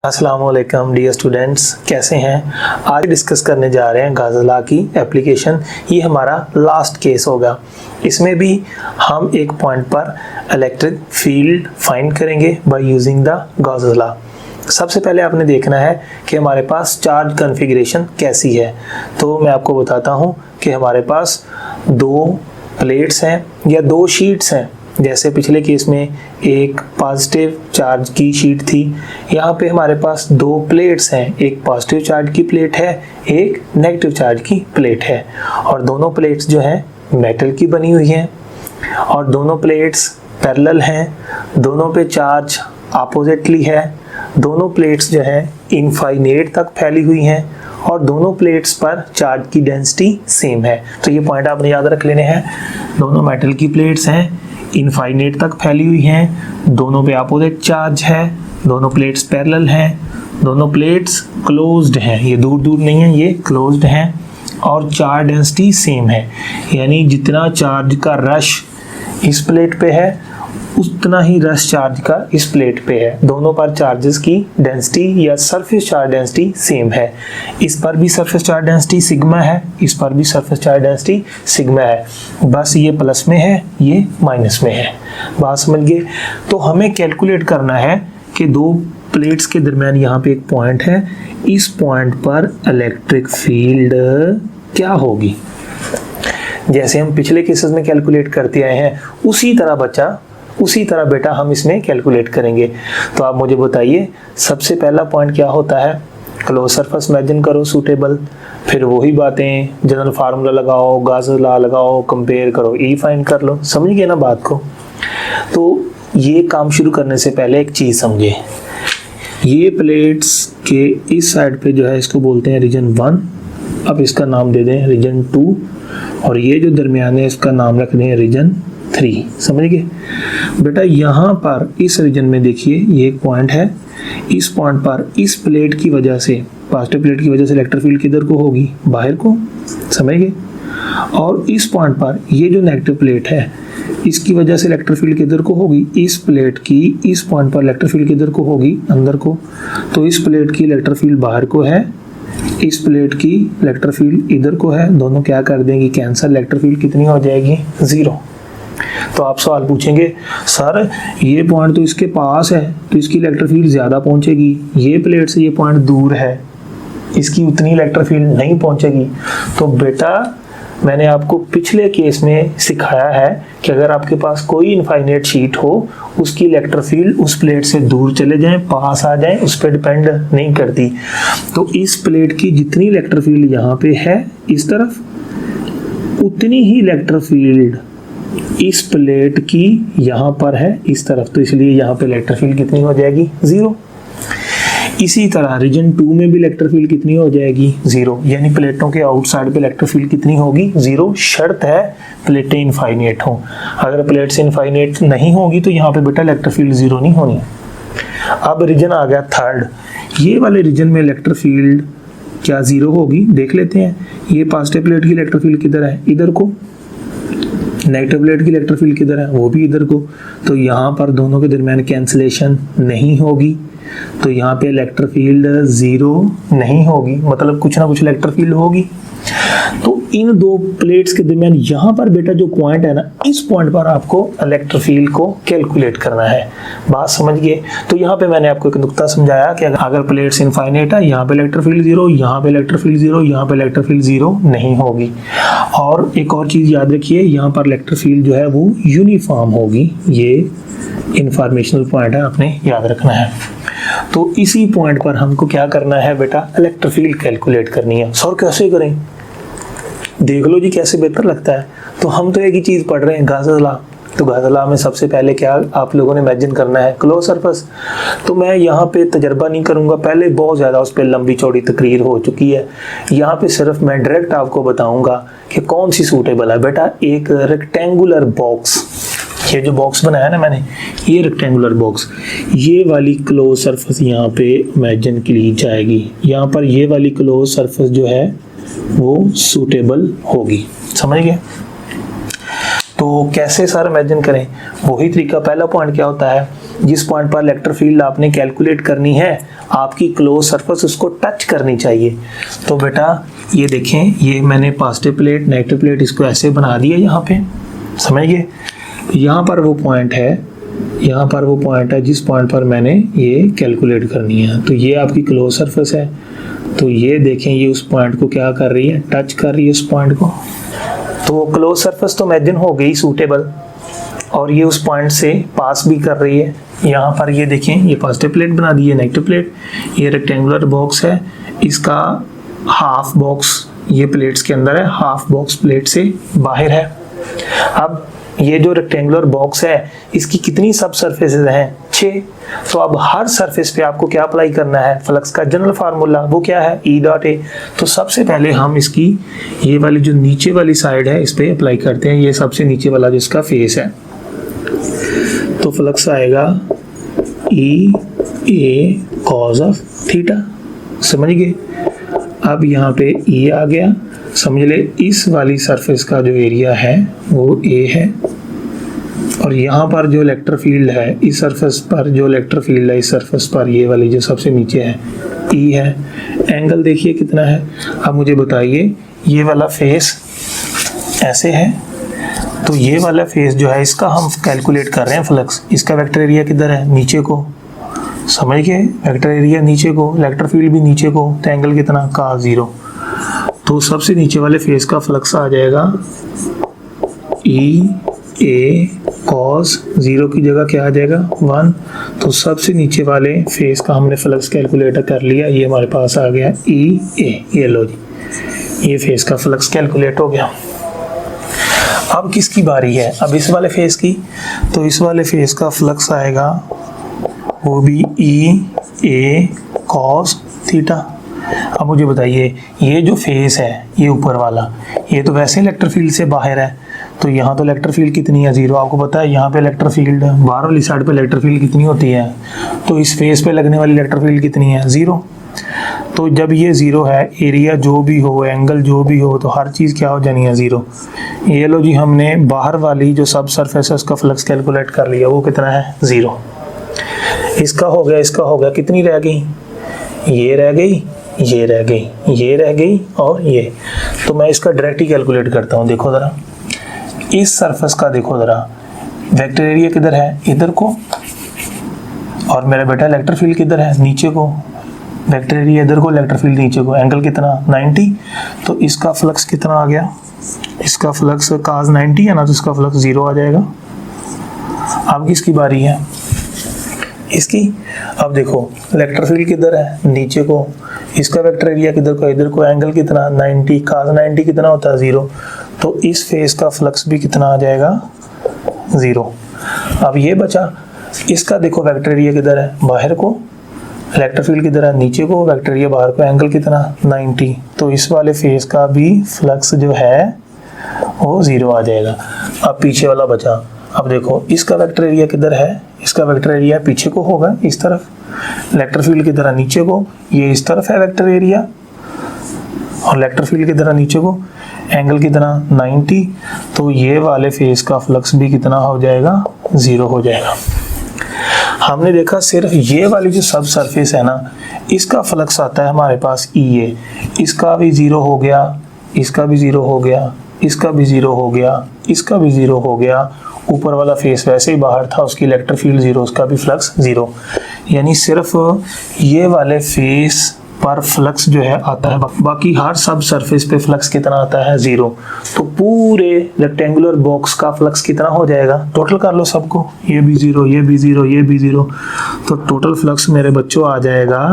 अस्सलाम वालेकुम dear students, कैसे हैं। आज डिस्कस करने जा रहे हैं गॉस लॉ की एप्लीकेशन। ये हमारा लास्ट केस होगा। इसमें भी हम एक पॉइंट पर इलेक्ट्रिक फील्ड फाइंड करेंगे by using the Gauss law. सबसे पहले आपने देखना है कि हमारे पास चार्ज कॉन्फ़िगरेशन कैसी है। तो मैं आपको बताता हूँ कि हमारे पास दो प्लेट्स हैं या दो शीट्स हैं। जैसे पिछले केस में एक पॉजिटिव चार्ज की शीट थी, यहाँ पे हमारे पास दो प्लेट्स हैं, एक पॉजिटिव चार्ज की प्लेट है, एक नेगेटिव चार्ज की प्लेट है। और दोनों प्लेट्स जो हैं मेटल की बनी हुई हैं और दोनों प्लेट्स पैरेलल हैं, दोनों पे चार्ज अपोजिटली है, दोनों प्लेट्स जो है इनफाइनाइट तक फैली हुई हैं और दोनों प्लेट्स पर चार्ज की डेंसिटी सेम है। तो ये पॉइंट आपने याद रख लेने हैं। दोनों मेटल की प्लेट्स हैं, इनफाइनाइट तक फैली हुई हैं, दोनों पे अपोजिट चार्ज है, दोनों प्लेट्स पैरेलल हैं, दोनों प्लेट्स क्लोज्ड हैं, ये दूर दूर नहीं है, ये क्लोज्ड हैं और चार्ज डेंसिटी सेम है। यानी जितना चार्ज का रश इस प्लेट पे है उतना ही रश चार्ज का इस प्लेट पे है। दोनों पर चार्जेस की डेंसिटी या सरफेस चार्ज डेंसिटी सेम है। इस पर भी सरफेस चार्ज डेंसिटी सिग्मा है, इस पर भी सरफेस चार्ज डेंसिटी सिग्मा है। बस ये प्लस में है, ये माइनस में है। बात समझ गए। तो हमें कैलकुलेट करना है कि दो प्लेट्स के दरमियान यहाँ पे एक पॉइंट है, इस पॉइंट पर इलेक्ट्रिक फील्ड क्या होगी। जैसे हम पिछले केसेस में कैलकुलेट करते आए हैं उसी तरह बेटा हम इसमें कैलकुलेट करेंगे। तो आप मुझे बताइए सबसे पहला पॉइंट क्या होता है। क्लोज सरफेस इमेजिन करो सूटेबल, फिर वही बातें जनरल फार्मूला लगाओ, गॉस लॉ लगाओ, कंपेयर करो, ई फाइंड कर लो। समझ गए ना बात को। तो ये काम शुरू करने से पहले एक चीज समझे। ये प्लेट्स के इस साइड पे जो है इसको बोलते हैं रीजन 1, अब इसका नाम दे दें रीजन 2 और ये जो दरमियान है इसका नाम रख दें रीजन 3। समझ गए बेटा। यहाँ पर इस रीजन में देखिए ये एक पॉइंट है, इस पॉइंट पर इस प्लेट की वजह से, पॉजिटिव प्लेट की वजह से इलेक्ट्रिक फील्ड किधर को होगी, बाहर को। समझ गए। और इस पॉइंट पर ये जो नेगेटिव प्लेट है इसकी वजह से इलेक्ट्रिक फील्ड किधर को होगी, इस प्लेट की इस पॉइंट पर इलेक्ट्रिक फील्ड किधर को होगी, अंदर को। तो इस प्लेट की इलेक्ट्रिक फील्ड बाहर को है, इस प्लेट की इलेक्ट्रिक फील्ड इधर को है। दोनों क्या कर देंगी, कैंसिल। इलेक्ट्रिक फील्ड कितनी हो जाएगी, 0। तो आप सवाल पूछेंगे सर ये पॉइंट तो इसके पास है तो इसकी इलेक्ट्रिक फील्ड ज़्यादा पहुंचेगी, ये प्लेट से ये पॉइंट दूर है इसकी उतनी इलेक्ट्रिक फील्ड नहीं पहुंचेगी। तो बेटा मैंने आपको पिछले केस में सिखाया है कि अगर आपके पास कोई इनफाइनाइट शीट हो उसकी इलेक्ट्रिक फील्ड उस प्लेट से दूर चले जाएं, पास आ जाएं, उस पर डिपेंड नहीं करती। तो इस प्लेट की जितनी इलेक्ट्रिक फील्ड यहाँ पे है इस तरफ, उतनी ही इलेक्ट्रिक फील्ड इस प्लेट की यहाँ पर है इस तरफ। तो इसलिए यहाँ पे इलेक्ट्रिक फील्ड कितनी हो जाएगी, 0। इसी तरह रीजन 2 में भी इलेक्ट्रिक फील्ड कितनी हो जाएगी, 0। यानी प्लेटों के आउटसाइड पे इलेक्ट्रिक फील्ड कितनी होगी, 0। शर्त है प्लेटें इनफाइनाइट हो। अगर प्लेट्स इनफाइनाइट नहीं होगी तो यहाँ पे बेटा इलेक्ट्रिक फील्ड 0 नहीं होनी। अब रीजन आ गया थर्ड। ये वाले रीजन में इलेक्ट्रिक फील्ड क्या 0 होगी, देख लेते हैं। ये पॉजिटिव प्लेट की इलेक्ट्रिक फील्ड किधर है, इधर को। नेगेटिव प्लेट की इलेक्ट्रिक फील्ड किधर है, वो भी इधर को। तो यहाँ पर दोनों के दरमियान कैंसिलेशन नहीं होगी, तो यहाँ पे इलेक्ट्रिक फील्ड 0 नहीं होगी, मतलब कुछ ना कुछ इलेक्ट्रिक फील्ड होगी। तो इन दो प्लेट्स के दरमियान यहाँ पर बेटा जो पॉइंट है ना, इस पॉइंट पर आपको इलेक्ट्रिक फील्ड को कैलकुलेट करना है। बात समझ गए। तो यहाँ पे मैंने आपको एक नुक्ता समझाया कि अगर प्लेट्स इनफाइनाइट है, यहाँ पे इलेक्ट्रिक फील्ड 0, यहाँ पे इलेक्ट्रिक फील्ड 0, यहाँ पे इलेक्ट्रिक फील्ड 0 नहीं होगी। और एक और चीज याद रखिए, यहाँ पर इलेक्ट्रिक फील्ड जो है वो यूनिफॉर्म होगी। ये इंफॉर्मेशनल पॉइंट है, आपने याद रखना है। तो इसी पॉइंट पर हमको क्या करना है बेटा, इलेक्ट्रिक फील्ड कैलकुलेट करनी है। सर कैसे करें, देख लो जी कैसे बेहतर लगता है। तो हम तो एक ही चीज पढ़ रहे हैं, गॉस लॉ। तो गॉस लॉ में सबसे पहले क्या आप लोगों ने इमेजिन करना है, क्लोज सरफेस। तो मैं यहाँ पे तजर्बा नहीं करूँगा, पहले बहुत ज़्यादा उस पर लंबी चौड़ी तकरीर हो चुकी है। यहाँ पे सिर्फ मैं डायरेक्ट आपको बताऊँगा कि कौन सी सूटेबल है। बेटा एक रेक्टेंगुलर बॉक्स, ये जो बॉक्स बनाया ना मैंने, ये रेक्टेंगुलर बॉक्स, ये वाली क्लोज सरफेस यहाँ पे इमेजिन की जाएगी। यहाँ पर ये वाली क्लोज सरफेस जो है वो सूटेबल होगी। समझ गए। तो कैसे सर इमेजिन करें, वही तरीका। पहला पॉइंट क्या होता है, जिस पॉइंट पर इलेक्ट्रिक फील्ड आपने कैलकुलेट करनी है, आपकी क्लोज सरफेस उसको टच करनी चाहिए। तो बेटा ये देखें, ये मैंने पॉजिटिव प्लेट नेगेटिव प्लेट इसको ऐसे बना दिया यहाँ पे, समझ गए। यहाँ पर वो पॉइंट है, यहाँ पर वो पॉइंट है जिस पॉइंट पर मैंने ये कैलकुलेट करनी है। तो ये आपकी क्लोज सरफेस है। तो ये देखें, ये उस पॉइंट को क्या कर रही है, टच कर रही है उस पॉइंट को। तो वो क्लोज सरफेस तो इमेजिन हो गई सूटेबल, और ये उस पॉइंट से पास भी कर रही है। यहाँ पर ये देखें, ये पॉजिटिव प्लेट बना दी है, नेगेटिव प्लेट, ये रेक्टेंगुलर बॉक्स है, इसका हाफ बॉक्स ये प्लेट्स के अंदर है, हाफ बॉक्स प्लेट से बाहर है। अब ये जो रेक्टेंगुलर बॉक्स है इसकी कितनी सब सरफेसेस हैं, 6। तो अब हर सरफेस पे आपको क्या अप्लाई करना है, फ्लक्स का जनरल फार्मूला, वो क्या है, E डॉट A। तो सबसे पहले हम इसकी ये वाली जो नीचे वाली साइड है इस पे अप्लाई करते हैं, ये सबसे नीचे वाला जिसका फेस है। तो फ्लक्स आएगा E A cos of theta, समझ गए। अब यहाँ पे E आ गया, समझ ले इस वाली सरफेस का जो एरिया है वो A है, और यहाँ पर जो इलेक्ट्रिक फील्ड है इस सरफेस पर, जो इलेक्ट्रिक फील्ड है इस सरफेस पर, ये वाली जो सबसे नीचे है E है। एंगल देखिए कितना है। अब मुझे बताइए, ये वाला फेस ऐसे है, तो ये वाला फेस जो है इसका हम कैलकुलेट कर रहे हैं फ्लक्स, इसका वेक्टर एरिया किधर है, नीचे को, समझ गए। वेक्टर एरिया नीचे को, इलेक्ट्रिक फील्ड भी नीचे को, तो एंगल कितना, cos 0। तो सबसे नीचे वाले फेस का फ्लक्स आ जाएगा E A cos 0 की जगह क्या आ जाएगा, 1। तो सबसे नीचे वाले फेस का हमने फ्लक्स कैलकुलेट कर लिया, ये हमारे पास आ गया E A। ये लो जी, ये फेस का फ्लक्स कैलकुलेट हो गया। अब किसकी बारी है, अब इस वाले फेस की। तो इस वाले फेस का फ्लक्स आएगा वो भी E A cos थीटा। अब मुझे बताइए, ये जो फेस है ये ऊपर वाला, ये तो वैसे इलेक्ट्रिक फील्ड से बाहर है, तो यहाँ तो इलेक्ट्रिक फील्ड कितनी है, 0। आपको पता है यहाँ पे इलेक्ट्रिक फील्ड, बाहर वाली साइड पे इलेक्ट्रिक फील्ड कितनी होती है, तो इस फेस पे लगने वाली इलेक्ट्रिक फील्ड कितनी है, 0। तो जब ये 0 है, एरिया जो भी हो, एंगल जो भी हो, तो हर चीज़ क्या हो जानी है, 0। ये लो जी, हमने बाहर वाली जो सब सरफेस है उसका फ्लक्स कैलकुलेट कर लिया, वो कितना है, 0। इसका हो गया, इसका हो गया, कितनी रह गई, ये रह गई, ये रह गई, ये रह गई, और ये। तो मैं इसका डायरेक्ट ही कैलकुलेट करता हूँ। देखो ज़रा, इस सरफेस का देखो ज़रा, वेक्टर एरिया किधर है, इधर को, और मेरा बेटा इलेक्ट्रिक फील्ड किधर है, नीचे को। वेक्टर एरिया इधर को, इलेक्ट्रिक फील्ड नीचे को, एंगल कितना, 90। तो इसका फ्लक्स कितना आ गया, इसका फ्लक्स cos 90 है ना, तो इसका फ्लक्स 0 आ जाएगा। अब किसकी बारी है, इसकी। अब देखो इलेक्ट्रिक फील्ड किधर है, नीचे को, इसका वेक्टर एरिया किधर को, इधर को, एंगल कितना, 90, cos 90 कितना होता है, 0। तो इस फेस का फ्लक्स भी कितना आ जाएगा, 0। अब ये बचा, इसका देखो वेक्टर एरिया किधर है, बाहर को, इलेक्ट्रिक फील्ड किधर है, नीचे को, वेक्टर एरिया बाहर को, एंगल कितना, 90। तो इस वाले फेस का भी फ्लक्स जो है वो 0 आ जाएगा। अब पीछे वाला बचा। अब देखो इसका वेक्टर एरिया किधर है, इसका वेक्टर एरिया पीछे को होगा, इस तरफ, इलेक्ट्रिक फील्ड की तरह नीचे को, ये इस तरफ है वेक्टर एरिया, और इलेक्ट्रिक फील्ड की तरह नीचे को, एंगल कितना, 90। तो ये वाले फेस का फ्लक्स भी कितना हो जाएगा, 0 हो जाएगा। हमने देखा सिर्फ ये वाली जो सब सरफेस है ना, इसका फ्लक्स आता है हमारे पास EA, इसका भी 0 हो गया, इसका भी 0 हो गया, इसका भी 0 हो गया, इसका भी 0 हो गया। ऊपर वाला फेस वैसे ही बाहर था, उसकी इलेक्ट्रिक फील्ड 0, उसका भी फ्लक्स 0। यानी सिर्फ ये वाले फेस पर फ्लक्स जो है आता है, बाकी हर सब सरफेस पे फ्लक्स कितना आता है, 0। तो पूरे रेक्टेंगुलर बॉक्स का फ्लक्स कितना हो जाएगा, टोटल कर लो सबको, ये भी 0, ये भी 0, ये भी 0। तो टोटल फ्लक्स मेरे बच्चों आ जाएगा,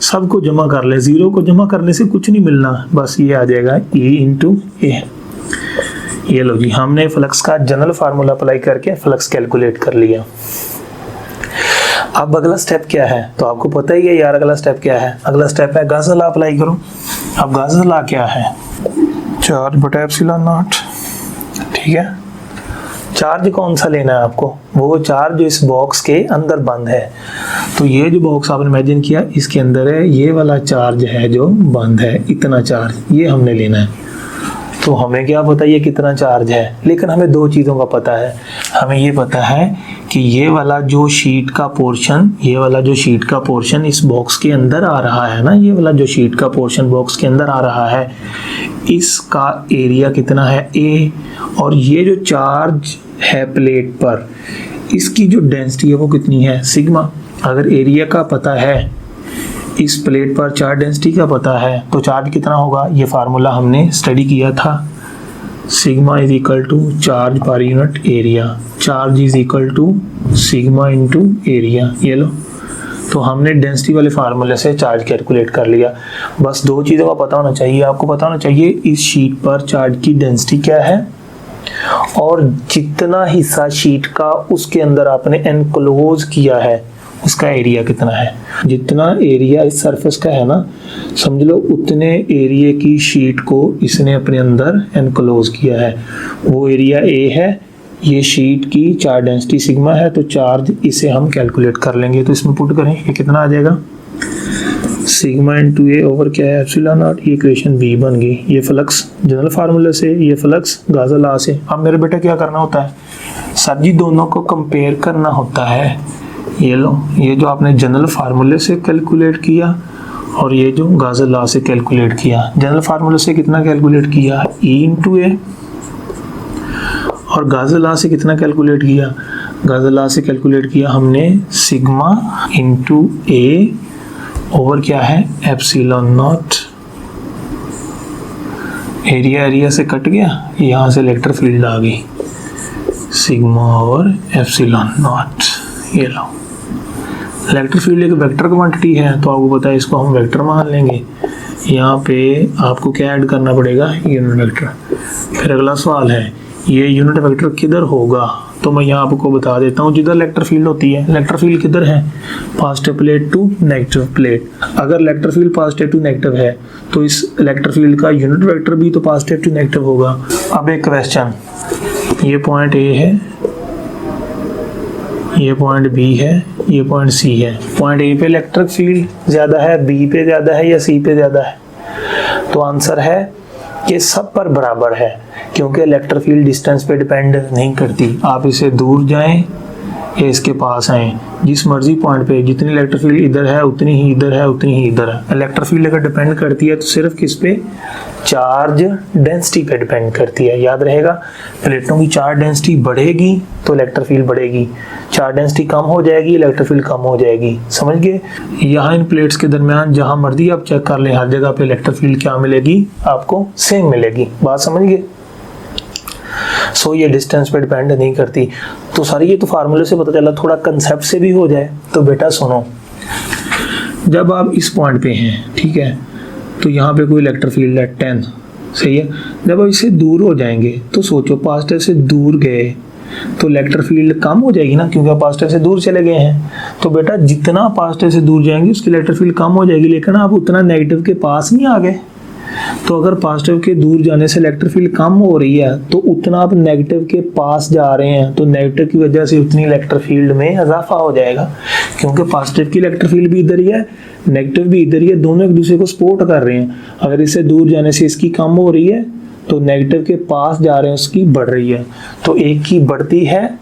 सबको जमा कर ले, 0 को जमा करने से कुछ नहीं मिलना, बस ये आ जाएगा E इंटू A। ये लो जी, हमने फ्लक्स का जनरल फार्मूला अप्लाई करके फ्लक्स कैलकुलेट कर लिया। अब अगला स्टेप क्या है, तो आपको पता ही है यार अगला स्टेप क्या है। अगला स्टेप है गॉस लॉ अप्लाई करो। अब गॉस लॉ क्या है, चार्ज बटा एप्सिलॉन नॉट, ठीक है। चार्ज कौन सा लेना है आपको, वो चार्ज जो इस बॉक्स के अंदर बंद है। तो ये जो बॉक्स आपने इमेजिन किया इसके अंदर है, ये वाला चार्ज है जो बंद है, इतना चार्ज ये हमने लेना है। तो हमें क्या पता ये कितना चार्ज है, लेकिन हमें दो चीज़ों का पता है। हमें ये पता है कि ये वाला जो शीट का पोर्शन इस बॉक्स के अंदर आ रहा है ना, ये वाला जो शीट का पोर्शन बॉक्स के अंदर आ रहा है, इसका एरिया कितना है A, और ये जो चार्ज है प्लेट पर, इसकी जो डेंसिटी है वो कितनी है, सिग्मा। अगर एरिया का पता है, इस प्लेट पर चार्ज डेंसिटी का पता है, तो चार्ज कितना होगा, ये फार्मूला हमने स्टडी किया था। Sigma is equal to charge per unit area, charge is equal to sigma into area. ये लो, तो हमने डेंसिटी वाले फार्मूले से चार्ज कैलकुलेट कर लिया। बस दो चीज़ों का पता होना चाहिए, आपको पता होना चाहिए इस शीट पर चार्ज की डेंसिटी क्या है, और जितना हिस्सा शीट का उसके अंदर आपने एनक्लोज किया है उसका एरिया कितना है। जितना एरिया इस सरफेस का है ना, समझ लो उतने एरिया की शीट को इसने अपने अंदर एनक्लोज किया है, वो एरिया A है। ये शीट की चार्ज डेंसिटी सिग्मा है, तो चार्ज इसे हम कैलकुलेट कर लेंगे। तो इसमें पुट करें, ये कितना आ जाएगा, सिग्मा इंटू A ओवर क्या है, एप्सिलॉन नॉट। ये इक्वेशन B बन गई। ये फ्लक्स जनरल फार्मूले से, ये फ्लक्स गाज़ा लॉ से। अब मेरे बेटा क्या करना होता है, सर जी दोनों को कंपेयर करना होता है। ये लो, ये जो आपने जनरल फार्मूले से कैलकुलेट किया और ये जो गाज़ा लॉ से कैलकुलेट किया। जनरल फार्मूले से कितना कैलकुलेट किया, E इंटू A, और गाज़ा लॉ से कितना कैलकुलेट किया, गाज़ा लॉ से कैलकुलेट किया हमने सिग्मा इंटू A ओवर क्या है, एप्सिलॉन नॉट। एरिया से कट गया, यहाँ से इलेक्ट्रिक फील्ड आ गई, सिग्मा ओवर एप्सिलॉन नॉट। ये लो, इलेक्ट्रिक फील्ड एक वेक्टर क्वांटिटी है, तो आपको पता है इसको हम वेक्टर मान लेंगे। यहाँ पे आपको क्या ऐड करना पड़ेगा, यूनिट वेक्टर। फिर अगला सवाल है, ये यूनिट वेक्टर किधर होगा, तो मैं यहाँ आपको बता देता हूँ जिधर इलेक्ट्रिक फील्ड होती है। इलेक्ट्रिक फील्ड किधर है, positive plate to negative plate. अगर electric field positive to negative है, तो इस इलेक्ट्रिक फील्ड का यूनिट वेक्टर भी तो पॉजिटिव टू नेगेटिव होगा। अब एक क्वेश्चन, ये पॉइंट A है, ये पॉइंट B है, ये पॉइंट C है। पॉइंट A पे इलेक्ट्रिक फील्ड ज़्यादा है, B पे ज़्यादा है या C पे ज़्यादा है, तो आंसर है कि सब पर बराबर है, क्योंकि इलेक्ट्रिक फील्ड डिस्टेंस पे डिपेंड नहीं करती। आप इससे दूर जाएं या इसके पास आएँ, जिस मर्जी पॉइंट पे जितनी इलेक्ट्रिक फील्ड इधर है उतनी ही इधर है, उतनी ही इधर है। इलेक्ट्रिक फील्ड अगर डिपेंड करती है तो सिर्फ किस पे, चार्ज डेंसिटी पे डिपेंड करती है। याद रहेगा, प्लेटों की चार्ज डेंसिटी बढ़ेगी तो इलेक्ट्रिक फील्ड बढ़ेगी, चार्ज डेंसिटी कम हो जाएगी इलेक्ट्रिक फील्ड कम हो जाएगी। समझ गए। यहाँ इन प्लेट्स के दरमियान जहाँ मर्जी आप चेक कर लें, हर जगह पे इलेक्ट्रिक फील्ड क्या मिलेगी, आपको सेम मिलेगी। बात समझ गए। सो ये डिस्टेंस पे डिपेंड नहीं करती। तो सारी ये तो फार्मूले से पता चला, थोड़ा कंसेप्ट से भी हो जाए। तो बेटा सुनो, जब आप इस पॉइंट पे हैं, ठीक है, तो यहाँ पे कोई इलेक्ट्रिक फील्ड है 10, सही है। जब आप इससे दूर हो जाएंगे तो सोचो, पॉजिटिव से दूर गए तो इलेक्ट्रिक फील्ड कम हो जाएगी ना, क्योंकि आप पॉजिटिव से दूर चले गए हैं। तो बेटा जितना पॉजिटिव से दूर जाएंगे उसकी इलेक्ट्रिक फील्ड कम हो जाएगी, लेकिन आप उतना नेगेटिव के पास नहीं आ गए। तो अगर पॉजिटिव के दूर जाने से इलेक्ट्रिक फील्ड कम हो रही है, तो उतना आप नेगेटिव के पास जा रहे हैं, तो नेगेटिव की वजह से उतनी इलेक्ट्रिक फील्ड में इजाफा हो जाएगा, क्योंकि पॉजिटिव की इलेक्ट्रिक फील्ड भी इधर ही है, नेगेटिव भी इधर ही है, दोनों एक दूसरे को सपोर्ट कर रहे हैं। अगर इससे दूर जाने से इसकी कम हो रही है, तो नेगेटिव के पास जा रहे हैं उसकी बढ़ रही है। तो एक की बढ़ती है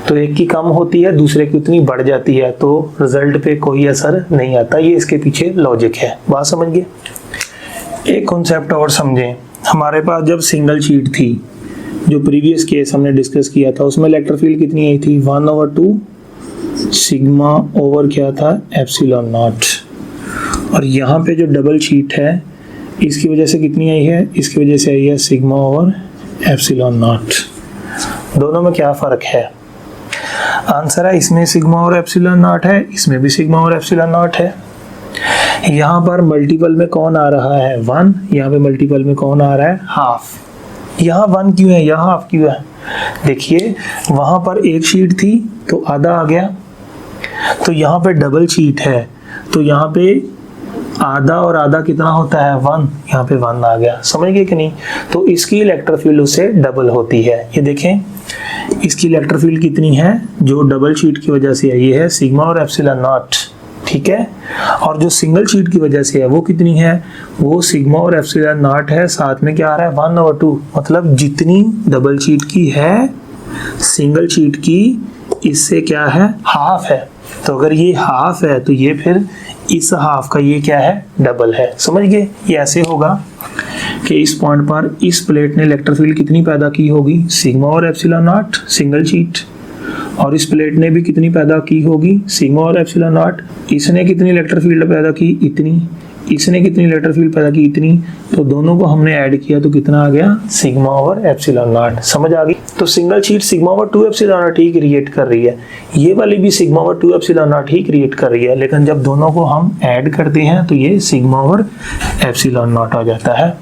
तो एक की कम होती है, दूसरे की उतनी बढ़ जाती है, तो रिजल्ट पे कोई असर नहीं आता। ये इसके पीछे लॉजिक है। बात समझ गए। एक कॉन्सेप्ट और समझें, हमारे पास जब सिंगल शीट थी, जो प्रीवियस केस हमने डिस्कस किया था, उसमें इलेक्ट्रिक फील्ड कितनी आई थी, 1/2 सिग्मा ओवर क्या था, एप्सिलॉन नॉट। और यहाँ पे जो डबल शीट है, इसकी वजह से कितनी आई है, इसकी वजह से आई है सिग्मा ओवर एप्सिलॉन नॉट। दोनों में क्या फ़र्क है, आंसर है इसमें सिग्मा और एप्सिलॉन नॉट है, इसमें भी सिग्मा और एप्सिलॉन नॉट है। यहाँ पर मल्टीपल में कौन आ रहा है, 1, यहाँ पे मल्टीपल में कौन आ रहा है, हाफ। यहाँ 1 क्यों है, यहाँ हाफ क्यों है, देखिए वहाँ पर एक शीट थी तो आधा आ गया, तो यहाँ पे डबल शीट है तो यहाँ पे आधा और आधा कितना होता है, 1, यहाँ पे 1 आ गया। समझ गए कि नहीं। तो इसकी इलेक्ट्रिक फील्ड उससे डबल होती है। ये देखें, इसकी इलेक्ट्रिक फील्ड कितनी है, जो डबल शीट की वजह से आई है, सिग्मा और एप्सिलॉन नॉट। ठीक है। और जो सिंगल शीट की वजह से है वो कितनी है, वो सिग्मा और एप्सिलॉन नॉट है, साथ में क्या आ रहा है 1/2, मतलब जितनी डबल शीट की है सिंगल शीट की इससे क्या है हाफ है। तो अगर ये हाफ है तो ये फिर इस हाफ का ये क्या है डबल है। समझ गए। ये ऐसे होगा कि इस पॉइंट पर इस प्लेट ने इलेक्ट्रिक फील्ड कितनी पैदा की होगी, सिग्मा और एप्सिलॉन नॉट सिंगल शीट, और इस प्लेट ने भी कितनी पैदा की होगी, सिग्मा और एप्सिलॉन नॉट। इसने कितनी इलेक्ट्रिक फील्ड पैदा की, इतनी, इसने कितनी इलेक्ट्रिक फील्ड पैदा की, इतनी। तो दोनों को हमने ऐड किया तो कितना आ गया, सिग्मा और एप्सिलॉन नॉट। समझ आ गई। तो single sheet sigma over 2 epsilon not he create कर रही है, ये वाली भी sigma over 2 epsilon not he create कर रही है, लेकिन जब दोनों को हम ऐड करते हैं तो ये सिग्मा ओवर एप्सिलॉन नॉट आ जाता है।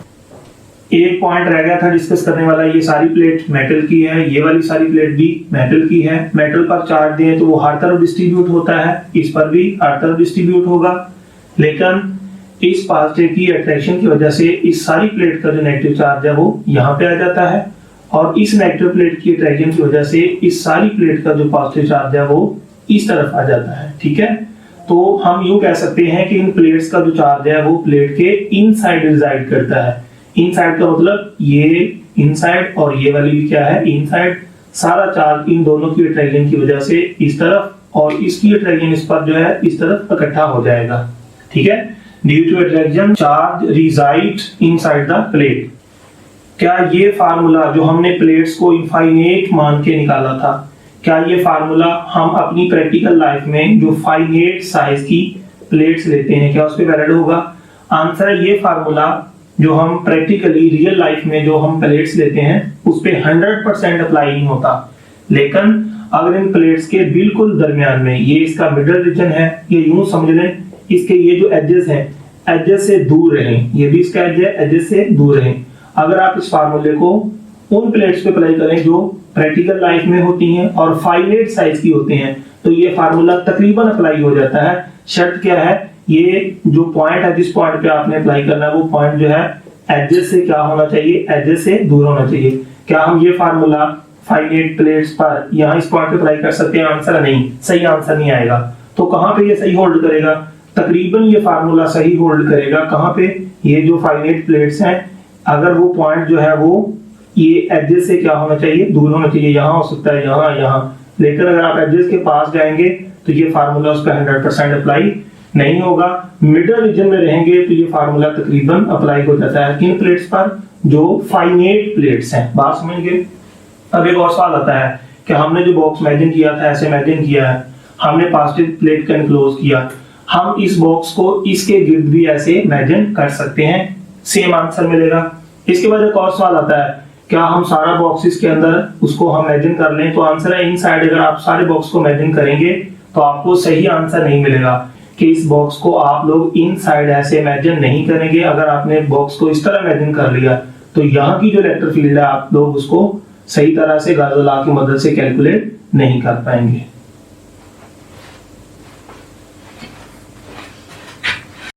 एक पॉइंट रह गया था डिस्कस करने वाला, ये सारी प्लेट मेटल की है, ये वाली सारी प्लेट भी मेटल की है। मेटल पर चार्ज दिए तो वो हर तरफ डिस्ट्रीब्यूट होता है, इस पर भी हर तरफ डिस्ट्रीब्यूट होगा, लेकिन इस पॉजिटिव की अट्रैक्शन की वजह से इस सारी प्लेट का जो नेगेटिव चार्ज है वो यहाँ पे आ जाता है, और इस नेगेटिव प्लेट की अट्रैक्शन की वजह से इस सारी प्लेट का जो पॉजिटिव चार्ज है वो इस तरफ आ जाता है। ठीक है। तो हम यूं कह सकते हैं कि इन प्लेट्स का जो चार्ज है वो प्लेट के इनसाइड रिजाइड करता है। इनसाइड का मतलब ये इनसाइड और ये वाली भी क्या है इनसाइड। सारा चार्ज इन दोनों की अट्रैक्शन की वजह से इस तरफ और इसकी अट्रैक्शन इस पर जो है इस तरफ इकट्ठा हो जाएगा। ठीक है। Due to attraction charge reside inside the plate. क्या ये फार्मूला जो हमने प्लेट्स को इनफाइनेट मान के निकाला था, क्या ये फार्मूला हम अपनी प्रैक्टिकल लाइफ में जो फाइनेट साइज की प्लेट्स लेते हैं क्या उस पर वैलिड होगा? आंसर है ये फार्मूला जो हम प्रैक्टिकली रियल लाइफ में जो हम प्लेट्स लेते हैं उस पे 100% अप्लाई नहीं होता, लेकिन अगर इन प्लेट्स के बिल्कुल दरमियान में ये इसका मिडल रीजन है, ये यूं समझ लें इसके ये जो एजेस हैं एजेस से दूर रहें, ये भी इसका एज है एजेस से दूर रहें। अगर आप इस फार्मूले को उन प्लेट्स पे अप्लाई करें जो प्रैक्टिकल लाइफ में होती हैं और फाइनाइट साइज की होते हैं तो ये फार्मूला तकरीबन अप्लाई हो जाता है। शर्त क्या है, ये जो पॉइंट है जिस पॉइंट पे आपने अप्लाई करना है वो पॉइंट जो है एजेस से क्या होना चाहिए, एजेस से दूर होना चाहिए। क्या हम ये फार्मूला फाइनाइट प्लेट्स पर यहाँ इस पॉइंट पे अप्लाई कर सकते हैं? आंसर नहीं, सही आंसर नहीं आएगा। तो कहाँ पे ये सही होल्ड करेगा? तकरीबन ये फार्मूला सही होल्ड करेगा कहाँ पे, ये जो फाइनाइट प्लेट्स हैं अगर वो पॉइंट जो है वो ये एजेस से क्या होना चाहिए, दूर होना चाहिए। यहाँ हो सकता है यहाँ, लेकिन अगर आप एजेस के पास जाएंगे तो ये फार्मूला उस पर 100% अप्लाई नहीं होगा। मिडल रीजन में रहेंगे तो ये फार्मूला तकरीबन अप्लाई हो जाता है किन प्लेट्स पर, जो फाइनाइट प्लेट्स हैं। बात समझ गए। अब एक और सवाल आता है कि हमने जो बॉक्स इमेजिन किया था ऐसे इमेजिन किया है, हमने पॉजिटिव प्लेट का इनक्लोज किया, हम इस बॉक्स को इसके गिर्द भी ऐसे इमेजिन कर सकते हैं, सेम आंसर मिलेगा। इसके बाद एक और सवाल आता है क्या हम सारा बॉक्स इसके अंदर उसको हम इमेजिन कर लें? तो आंसर है इनसाइड। अगर आप सारे बॉक्स को इमेजिन करेंगे तो आपको सही आंसर नहीं मिलेगा कि इस बॉक्स को आप लोग इनसाइड ऐसे इमेजिन नहीं करेंगे। अगर आपने बॉक्स को इस तरह इमेजिन कर लिया तो यहाँ की जो इलेक्ट्रिक फील्ड है आप लोग उसको सही तरह से गाजर लॉ की मदद से कैलकुलेट नहीं कर पाएंगे।